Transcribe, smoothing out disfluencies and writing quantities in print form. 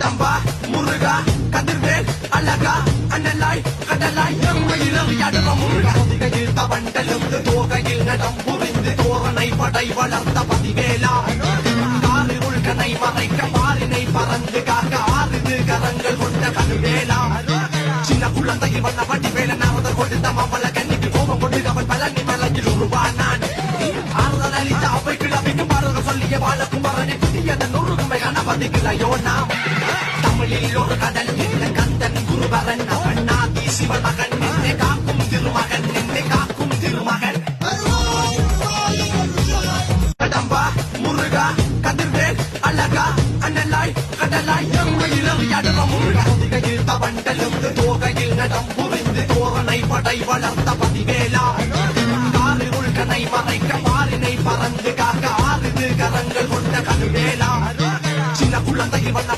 கடம்பா முருகா கதிர்வேல் அழகா அண்ணலாய் கடலாய் எம்மையிலறியாடுற முருகா திகையில் தவண்டெழுந்து தோகையில் நடம் புரிந்து தோரணை படை வளர்த்த பதிவேலா காறு உள்கனை மறைக்க பாரினை பறந்து காக்க ஆறுது கரங்கள் கொண்ட கருவேலா சின்ன குழந்தையில் வந்த வடிவேல நாரத கொடுத்த மாமல கண்ணிக்கு கோபம் கொண்டு அவன் பழனி மலையில் உருவானான் ஆறுதல் அளித்த அவை கிளப்பிக்கும் பாடல்கள் சொல்லிய பாலகுமாரனை புதியதன் உருகுமை கணபதிகளையோ நாம் தமிழில் ஒரு கடல் நின்ற கந்தன் குருபரன் அவன் நாதி சிவமகன் நின்னை காக்கும் திருமகன் நின்னை காக்கும் திருமகன் கடம்பா முருகா கதிர்வேல் அழகா அண்ணலாய் கடலாய் எம்மையிலறியாடுற முருகா திகையில் தவண்டெழுந்து தோகையில் நடம் புரிந்து தோரணை படை வளர்த்த பதிவேலா காறு உள்கனை மறைக்க பாரினை பறந்து காக்க ஆறுது கரங்கள் கொண்ட கருவேலா சின்ன குழந்தையில் வந்த